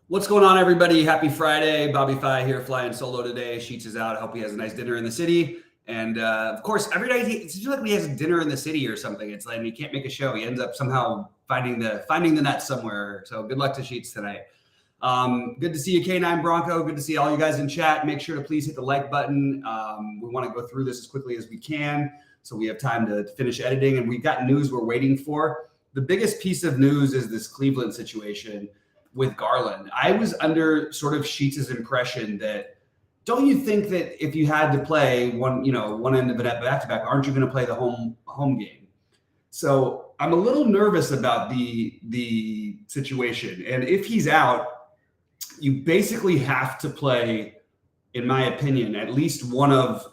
What's going on, everybody? Happy Friday. Bobby Fi here, flying solo today. Sheets is out. I hope he has a nice dinner in the city. And of course, every night it seems like he has a dinner in the city or something. It's like he can't make a show. He ends up somehow finding the net somewhere. So good luck to Sheets tonight. Good to see you, K9 Bronco. Good to see all you guys in chat. Make sure to please hit the like button. We want to go through this as quickly as we can so we have time to finish editing. And we've got news we're waiting for. The biggest piece of news is this Cleveland situation with Garland. I was under sort of Sheets' impression that, don't you think that if you had to play one end of it at back-to-back, aren't you going to play the home game? So I'm a little nervous about the situation. And if he's out, you basically have to play, in my opinion, at least one of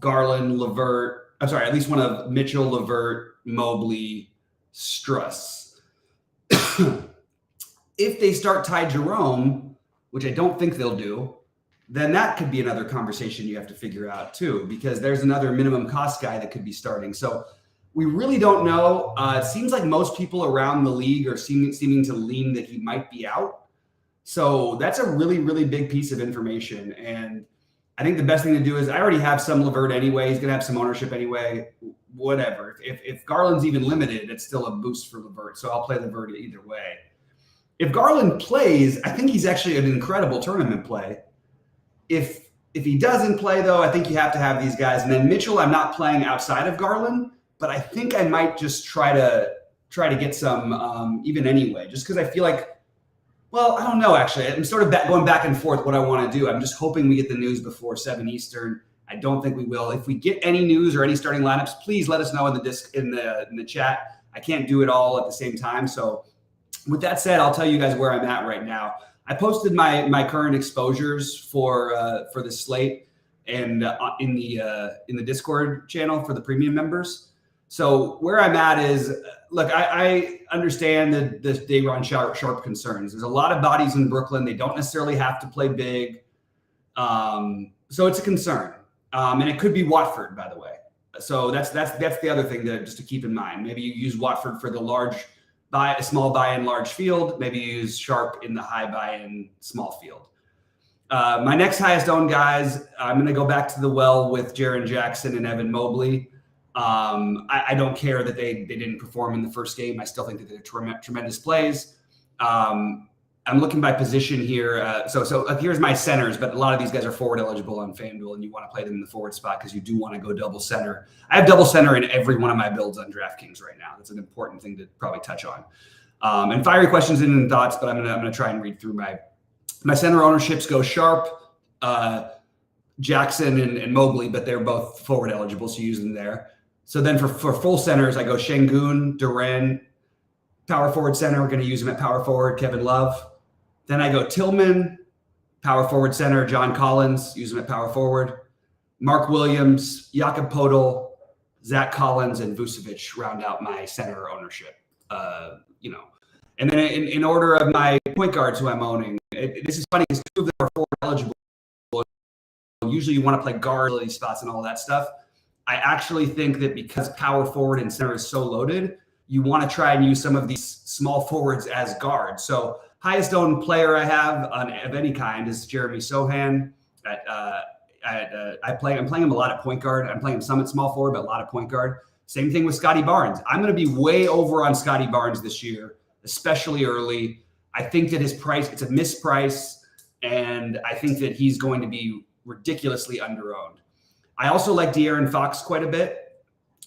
Garland, LeVert. I'm sorry, at least one of Mitchell, LeVert, Mobley, Struss. If they start Ty Jerome, which I don't think they'll do, then that could be another conversation you have to figure out too, because there's another minimum cost guy that could be starting. So we really don't know. It seems like most people around the league are seeming to lean that he might be out. So that's a really, really big piece of information. And I think the best thing to do is, I already have some LeVert anyway. He's going to have some ownership anyway. Whatever. If Garland's even limited, it's still a boost for LeVert. So I'll play LeVert either way. If Garland plays, I think he's actually an incredible tournament play. If he doesn't play, though, I think you have to have these guys. And then Mitchell, I'm not playing outside of Garland, but I think I might just try to get some even anyway, just because I feel like, well, I don't know, actually. I'm sort of going back and forth what I want to do. I'm just hoping we get the news before 7 Eastern. I don't think we will. If we get any news or any starting lineups, please let us know in the chat. I can't do it all at the same time, so with that said, I'll tell you guys where I'm at right now. I posted my current exposures for the slate and in the Discord channel for the premium members. So where I'm at is, look, I understand the Day'Ron Sharpe concerns. There's a lot of bodies in Brooklyn. They don't necessarily have to play big, so it's a concern. And it could be Watford, by the way. So that's the other thing just to keep in mind. Maybe you use Watford for the small buy-in large field. Maybe you use Sharpe in the high buy-in small field. My next highest owned guys, I'm going to go back to the well with Jaren Jackson and Evan Mobley. I don't care that they didn't perform in the first game. I still think that they're tremendous plays. I'm looking by position here. So here's my centers, but a lot of these guys are forward eligible on FanDuel, and you want to play them in the forward spot because you do want to go double center. I have double center in every one of my builds on DraftKings right now. That's an important thing to probably touch on. And fiery questions and thoughts, but I'm gonna try and read through my center ownerships. Go Sharpe, Jackson, and Mobley, but they're both forward eligible, so use them there. So then for full centers, I go Şengün, Duren, power forward center. We're going to use him at power forward, Kevin Love. Then I go Tillman, power forward center, John Collins, use him at power forward. Mark Williams, Jakob Poeltl, Zach Collins, and Vucevic round out my center ownership. And then in order of my point guards who I'm owning, this is funny because two of them are forward eligible. Usually you want to play guard spots and all that stuff. I actually think that because power forward and center is so loaded, you want to try and use some of these small forwards as guards. So highest owned player I have of any kind is Jeremy Sohan. I'm playing him a lot at point guard. I'm playing him some at small forward, but a lot of point guard. Same thing with Scotty Barnes. I'm going to be way over on Scotty Barnes this year, especially early. I think that his price, it's a misprice, and I think that he's going to be ridiculously underowned. I also like De'Aaron Fox quite a bit,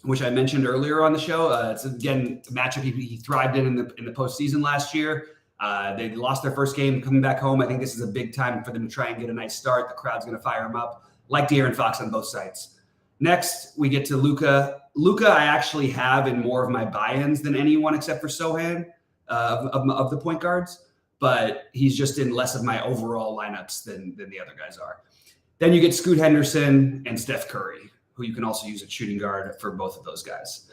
which I mentioned earlier on the show. It's again a matchup he thrived in the postseason last year. They lost their first game coming back home. I think this is a big time for them to try and get a nice start. The crowd's going to fire him up. Like De'Aaron Fox on both sides. Next, we get to Luka. Luka, I actually have in more of my buy-ins than anyone except for Sohan of the point guards, but he's just in less of my overall lineups than the other guys are. Then you get Scoot Henderson and Steph Curry, who you can also use at shooting guard for both of those guys.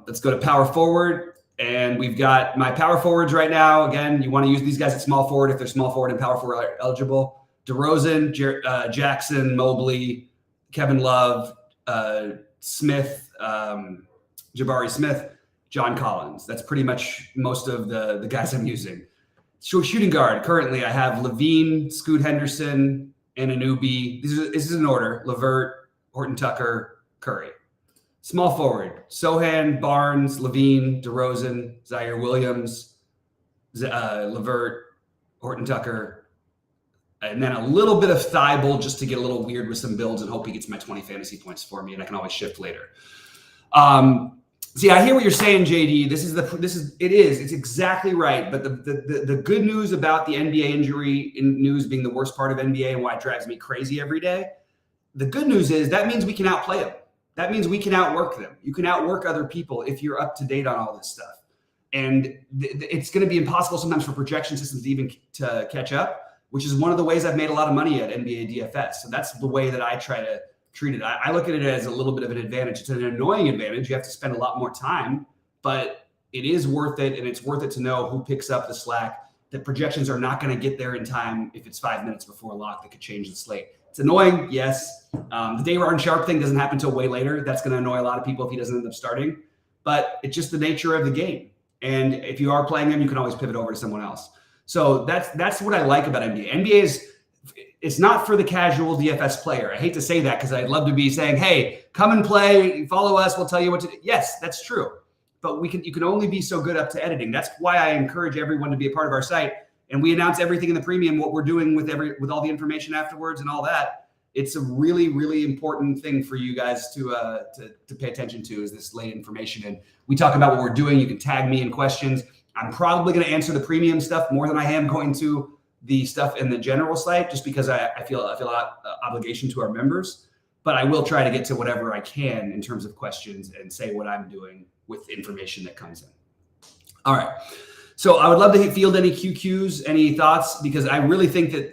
Let's go to power forward. And we've got my power forwards right now. Again, you want to use these guys at small forward if they're small forward and power forward eligible. DeRozan, Jackson, Mobley, Kevin Love, Smith, Jabari Smith, John Collins. That's pretty much most of the guys I'm using. So shooting guard, currently I have Levine, Scoot Henderson, and Anunoby. This is in order: Levert, Horton Tucker, Curry. Small forward: Sohan, Barnes, Levine, DeRozan, Zaire Williams, Levert, Horton Tucker, and then a little bit of Thibault just to get a little weird with some builds and hope he gets my 20 fantasy points for me, and I can always shift later. See, I hear what you're saying, JD. It's exactly right. But the good news about the NBA injury news being the worst part of NBA and why it drives me crazy every day, the good news is that means we can outplay them. That means we can outwork them. You can outwork other people if you're up to date on all this stuff. And it's going to be impossible sometimes for projection systems to catch up, which is one of the ways I've made a lot of money at NBA DFS. So that's the way that I try to treat it. I look at it as a little bit of an advantage. It's an annoying advantage. You have to spend a lot more time, but it is worth it. And it's worth it to know who picks up the slack. That projections are not going to get there in time if it's 5 minutes before lock that could change the slate. It's annoying, yes. The Day'Ron Sharpe thing doesn't happen until way later. That's going to annoy a lot of people if he doesn't end up starting. But it's just the nature of the game. And if you are playing him, you can always pivot over to someone else. So that's what I like about NBA. NBA it's not for the casual DFS player. I hate to say that because I'd love to be saying, hey, come and play, follow us, we'll tell you what to do. Yes, that's true. But you can only be so good up to editing. That's why I encourage everyone to be a part of our site. And we announce everything in the premium, what we're doing with all the information afterwards and all that. It's a really, really important thing for you guys to pay attention to, is this late information. And we talk about what we're doing. You can tag me in questions. I'm probably going to answer the premium stuff more than I am going to the stuff in the general site, just because I feel a lot obligation to our members. But I will try to get to whatever I can in terms of questions and say what I'm doing with information that comes in. All right. So I would love to field any QQs, any thoughts, because I really think that,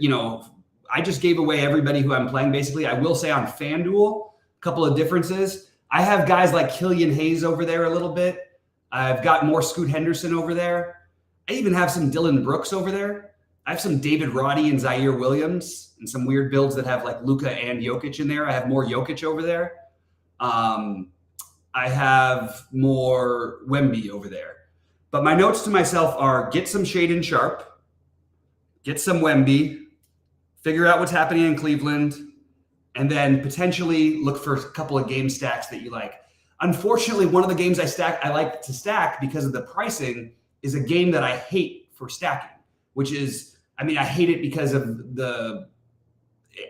I just gave away everybody who I'm playing, basically. I will say on FanDuel, a couple of differences. I have guys like Killian Hayes over there a little bit. I've got more Scoot Henderson over there. I even have some Dylan Brooks over there. I have some David Roddy and Zaire Williams and some weird builds that have like Luka and Jokic in there. I have more Jokic over there. I have more Wemby over there. But my notes to myself are: get some Shaedon Sharpe, get some Wemby, figure out what's happening in Cleveland, and then potentially look for a couple of game stacks that you like. Unfortunately, one of the games I like to stack because of the pricing is a game that I hate for stacking, which is, I hate it because of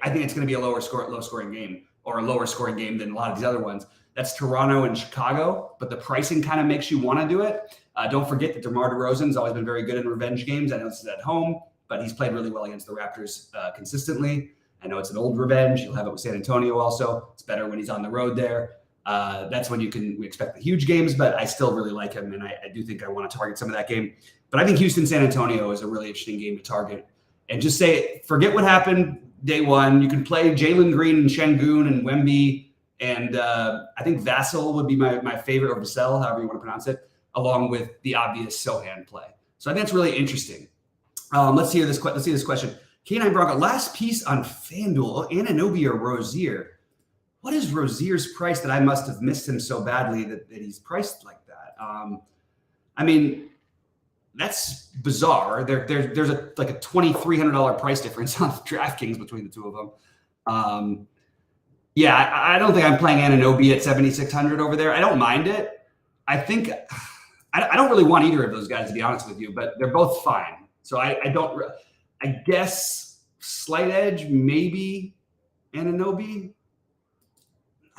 I think it's going to be a low scoring game, or a lower scoring game than a lot of these other ones. That's Toronto and Chicago, but the pricing kind of makes you want to do it. Don't forget that DeMar DeRozan's always been very good in revenge games. I know this is at home, but he's played really well against the Raptors consistently. I know it's an old revenge. You'll have it with San Antonio also. It's better when he's on the road there. That's when we expect the huge games, but I still really like him, and I do think I want to target some of that game. But I think Houston-San Antonio is a really interesting game to target. And just forget what happened day one. You can play Jalen Green and Şengün and Wemby, and I think Vassell would be my favorite, or Vassell, however you want to pronounce it, along with the obvious Sohan play. So I think that's really interesting. Let's see this question. K9 Bronco, last piece on FanDuel, Anunoby or Rozier. What is Rozier's price that I must have missed him so badly that he's priced like that? That's bizarre. There's a $2,300 price difference on DraftKings between the two of them. I don't think I'm playing Anunoby at 7,600 over there. I don't mind it. I think I don't really want either of those guys, to be honest with you, but they're both fine. So I guess slight edge, maybe Anunoby.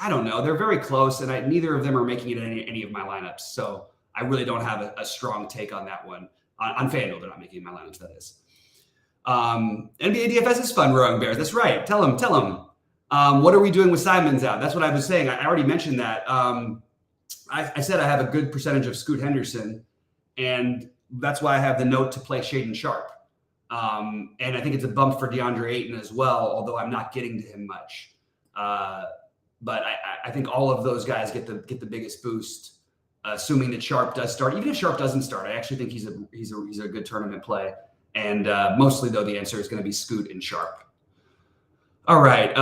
I don't know. They're very close, and neither of them are making it in any of my lineups. So I really don't have a strong take on that one. On FanDuel, they're not making my lineups, that is. NBA DFS is fun, Rowing Bears. That's right. Tell them. What are we doing with Simons out? That's what I was saying. I already mentioned that. I said I have a good percentage of Scoot Henderson, and that's why I have the note to play Shaedon Sharpe. And I think it's a bump for DeAndre Ayton as well, although I'm not getting to him much. But I think all of those guys get the biggest boost, assuming that Sharpe does start. Even if Sharpe doesn't start, I actually think he's a good tournament play. And mostly, though, the answer is going to be Scoot and Sharpe. All right,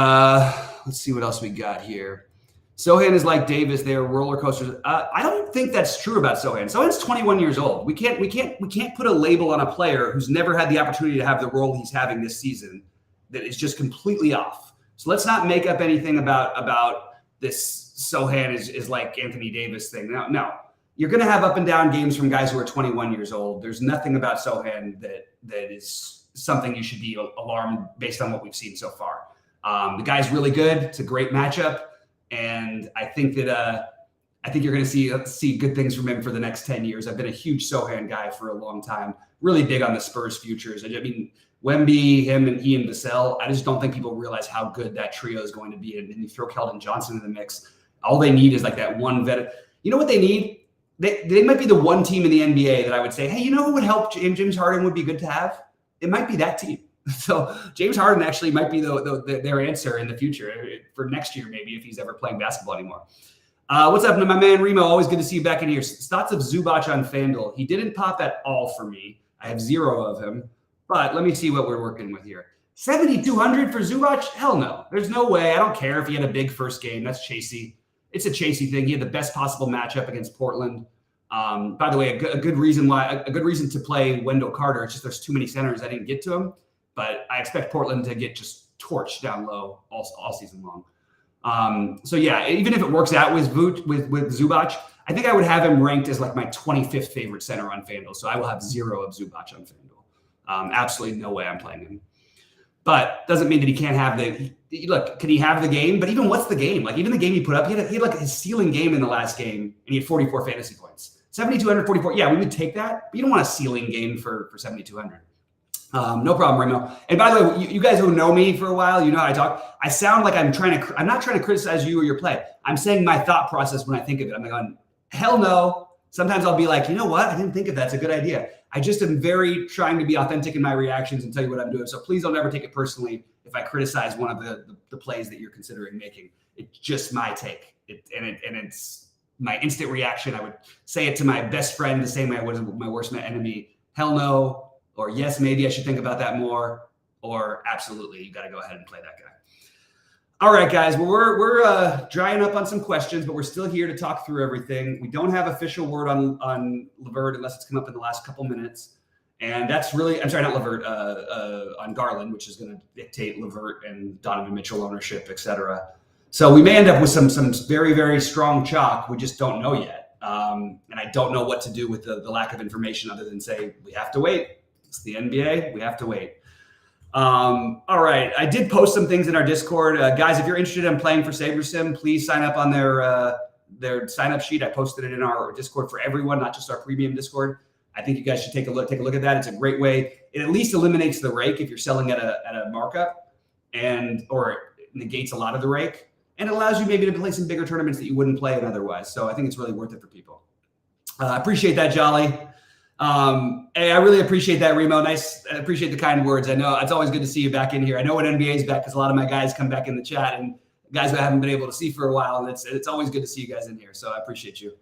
let's see what else we got here. Sohan is like Davis; they are roller coasters. I don't think that's true about Sohan. Sohan's 21 years old. We can't put a label on a player who's never had the opportunity to have the role he's having this season that is just completely off. So let's not make up anything about this. Sohan is like Anthony Davis thing. No, you're going to have up and down games from guys who are 21 years old. There's nothing about Sohan that is something you should be alarmed based on what we've seen so far. The guy's really good. It's a great matchup. And I think that you're going to see good things from him for the next 10 years. I've been a huge Sohan guy for a long time, really big on the Spurs futures. I mean, Wemby, him, and Ian Vassell, I just don't think people realize how good that trio is going to be. And then you throw Keldon Johnson in the mix. All they need is like that one vet. You know what they need? They might be the one team in the NBA that I would say, hey, you know who would help James Harden would be good to have? It might be that team. So James Harden actually might be their answer in the future for next year, maybe, if he's ever playing basketball anymore. What's up, my man Remo? Always good to see you back in here. Thoughts of Zubac on FanDuel. He didn't pop at all for me. I have 0 of him, but let me see what we're working with here. 7,200 for Zubac? Hell no. There's no way. I don't care if he had a big first game. That's chasey. It's a chasey thing. He had the best possible matchup against Portland. By the way, a good reason to play Wendell Carter. It's just there's too many centers. I didn't get to him. But I expect Portland to get just torched down low all season long. So yeah, even if it works out with Zubac, I think I would have him ranked as like my 25th favorite center on FanDuel. So I will have 0 of Zubac on FanDuel. Absolutely no way I'm playing him. But doesn't mean that he can't have look. Can he have the game? But even what's the game? Like even the game he put up, he had like his ceiling game in the last game, and he had 44 fantasy points. 7,244. Yeah, we would take that. But you don't want a ceiling game for 7,200. No problem, Remo. And by the way, you guys who know me for a while, you know how I talk. I sound like I'm not trying to criticize you or your play. I'm saying my thought process when I think of it. I'm like, hell no. Sometimes I'll be like, you know what? I didn't think of that. It's a good idea. I just am very trying to be authentic in my reactions and tell you what I'm doing. So please don't ever take it personally if I criticize one of the plays that you're considering making. It's just my take. It's my instant reaction. I would say it to my best friend the same way I would my worst enemy. Hell no. Or yes, maybe I should think about that more. Or absolutely, you got to go ahead and play that guy. All right, guys. Well, we're drying up on some questions, but we're still here to talk through everything. We don't have official word on LeVert unless it's come up in the last couple minutes, and that's really I'm sorry, not LeVert, on Garland, which is going to dictate LeVert and Donovan Mitchell ownership, etc. So we may end up with some very, very strong chalk. We just don't know yet, and I don't know what to do with the lack of information other than say we have to wait. It's the NBA. We have to wait. All right. I did post some things in our Discord. Guys, if you're interested in playing for SaberSim, please sign up on their sign-up sheet. I posted it in our Discord for everyone, not just our premium Discord. I think you guys should take a look at that. It's a great way. It at least eliminates the rake if you're selling at a markup, or it negates a lot of the rake. And it allows you maybe to play some bigger tournaments that you wouldn't play in otherwise. So I think it's really worth it for people. I appreciate that, Jolly. Hey, I really appreciate that, Remo. Nice. I appreciate the kind words. I know it's always good to see you back in here. I know when NBA is back because a lot of my guys come back in the chat and guys I haven't been able to see for a while. And it's always good to see you guys in here. So I appreciate you.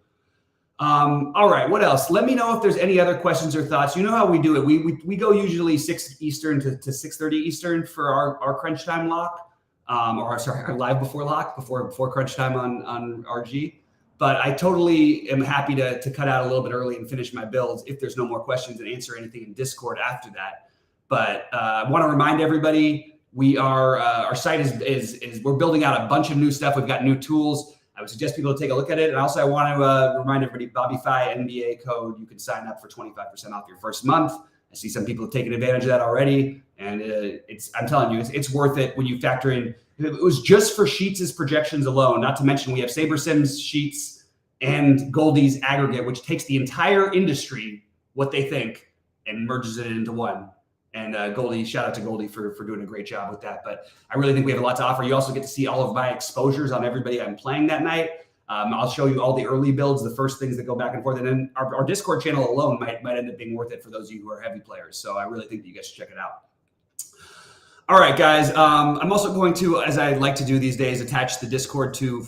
All right. What else? Let me know if there's any other questions or thoughts. You know how we do it. We go usually 6 Eastern to 6:30 Eastern for our crunch time lock, our live before lock before crunch time on RG. But I totally am happy to cut out a little bit early and finish my builds if there's no more questions and answer anything in Discord after that. But I want to remind everybody, we are our site is we're building out a bunch of new stuff. We've got new tools. I would suggest people to take a look at it. And also I want to remind everybody, BobbyFi NBA code. You can sign up for 25% off your first month. I see some people have taken advantage of that already. And I'm telling you, it's worth it when you factor in. It was just for Sheets' projections alone, not to mention we have SaberSim's Sheets and Goldie's aggregate, which takes the entire industry, what they think, and merges it into one. And Goldie, shout out to Goldie for doing a great job with that. But I really think we have a lot to offer. You also get to see all of my exposures on everybody I'm playing that night. I'll show you all the early builds, the first things that go back and forth. And then our Discord channel alone might end up being worth it for those of you who are heavy players. So I really think that you guys should check it out. All right, guys. I'm also going to, as I like to do these days, attach the Discord to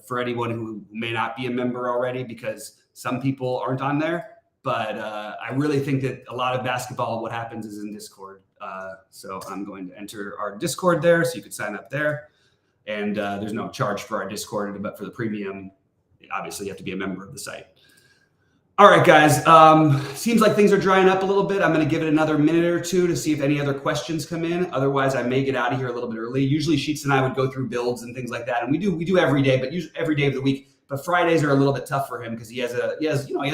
for anyone who may not be a member already, because some people aren't on there. But I really think that a lot of basketball, what happens is in Discord. So I'm going to enter our Discord there, so you can sign up there. And there's no charge for our Discord, but for the premium, obviously you have to be a member of the site. All right, guys. Seems like things are drying up a little bit. I'm going to give it another minute or two to see if any other questions come in. Otherwise, I may get out of here a little bit early. Usually, Sheets and I would go through builds and things like that, and we do every day, but usually every day of the week. But Fridays are a little bit tough for him because he has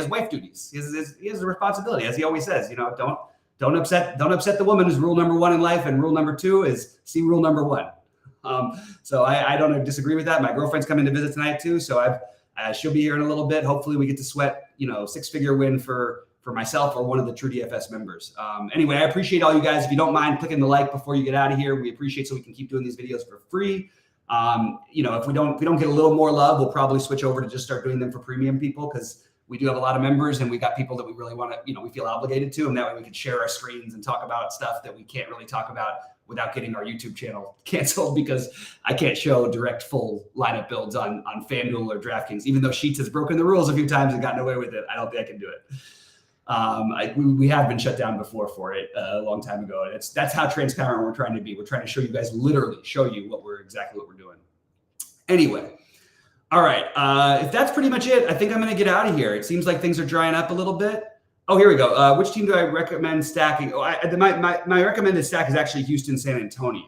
wife duties. He has a responsibility, as he always says. Don't upset the woman is rule number one in life, and rule number two is see rule number one. So I don't disagree with that. My girlfriend's coming to visit tonight too, so she'll be here in a little bit. Hopefully we get to sweat, 6-figure win for myself or one of the True DFS members. Anyway, I appreciate all you guys. If you don't mind clicking the like before you get out of here, we appreciate so we can keep doing these videos for free. If we don't get a little more love, we'll probably switch over to just start doing them for premium people because we do have a lot of members and we got people that we really want to, we feel obligated to, and that way we can share our screens and talk about stuff that we can't really talk about without getting our YouTube channel canceled because I can't show direct full lineup builds on FanDuel or DraftKings, even though Sheets has broken the rules a few times and gotten away with it. I don't think I can do it. We have been shut down before for it a long time ago. And that's how transparent we're trying to be. We're trying to show you guys, literally show you exactly what we're doing. Anyway. All right. If that's pretty much it, I think I'm going to get out of here. It seems like things are drying up a little bit. Oh, here we go. Which team do I recommend stacking? My recommended stack is actually Houston, San Antonio.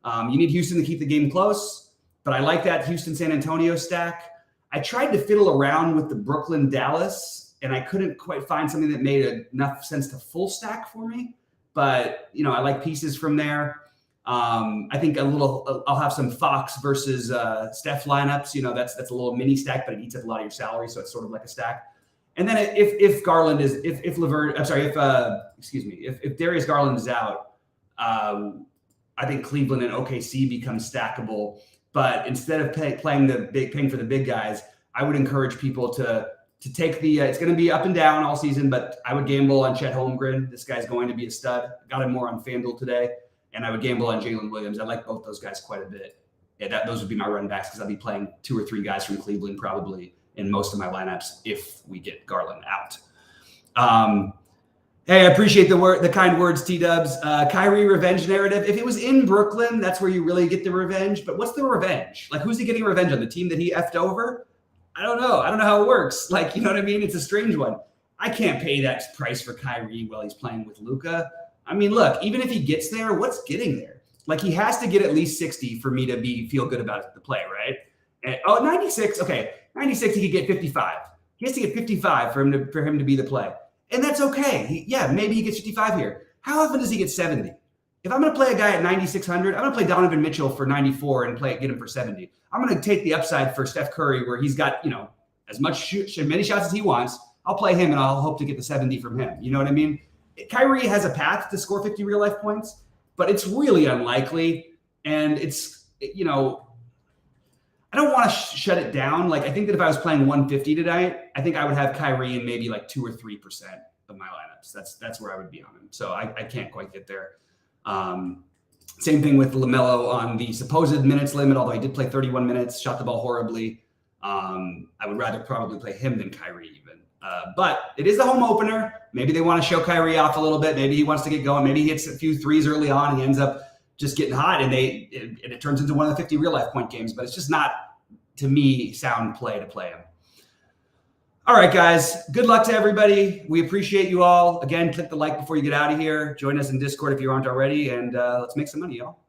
You need Houston to keep the game close, but I like that Houston, San Antonio stack. I tried to fiddle around with the Brooklyn, Dallas, and I couldn't quite find something that made enough sense to full stack for me. But, I like pieces from there. I think I'll have some Fox versus Steph lineups. That's a little mini stack, but it eats up a lot of your salary. So it's sort of like a stack. And then if Garland is, if Darius Garland is out, I think Cleveland and OKC become stackable. But instead of paying for the big guys, I would encourage people to take it's going to be up and down all season, but I would gamble on Chet Holmgren. This guy's going to be a stud. Got him more on FanDuel today. And I would gamble on Jalen Williams. I like both those guys quite a bit. Yeah, those would be my run backs because I'll be playing 2 or 3 guys from Cleveland probably in most of my lineups if we get Garland out. Hey, I appreciate the kind words, T-Dubs. Kyrie revenge narrative. If it was in Brooklyn, that's where you really get the revenge. But what's the revenge? Like, who's he getting revenge on? The team that he effed over? I don't know. I don't know how it works. Like, you know what I mean? It's a strange one. I can't pay that price for Kyrie while he's playing with Luka. I mean, look, even if he gets there, what's getting there? Like, he has to get at least 60 for me to feel good about the play, right? And, 96. Okay, 96, he could get 55. He has to get 55 for him to be the play. And that's okay. Maybe he gets 55 here. How often does he get 70? If I'm going to play a guy at 9,600, I'm going to play Donovan Mitchell for 94 and get him for 70. I'm going to take the upside for Steph Curry where he's got, as many shots as he wants. I'll play him and I'll hope to get the 70 from him. You know what I mean? Kyrie has a path to score 50 real life points, but it's really unlikely. And it's, I don't want to shut it down. Like, I think that if I was playing 150 tonight, I think I would have Kyrie in maybe like 2 or 3% of my lineups. That's where I would be on him. So I can't quite get there. Same thing with LaMelo on the supposed minutes limit, although he did play 31 minutes, shot the ball horribly. I would rather probably play him than Kyrie even. But it is the home opener. Maybe they want to show Kyrie off a little bit. Maybe he wants to get going. Maybe he hits a few threes early on and he ends up just getting hot and it turns into one of the 50 real life point games. But it's just not, to me, sound play to play him. All right, guys. Good luck to everybody. We appreciate you all. Again, click the like before you get out of here. Join us in Discord if you aren't already. And let's make some money, y'all.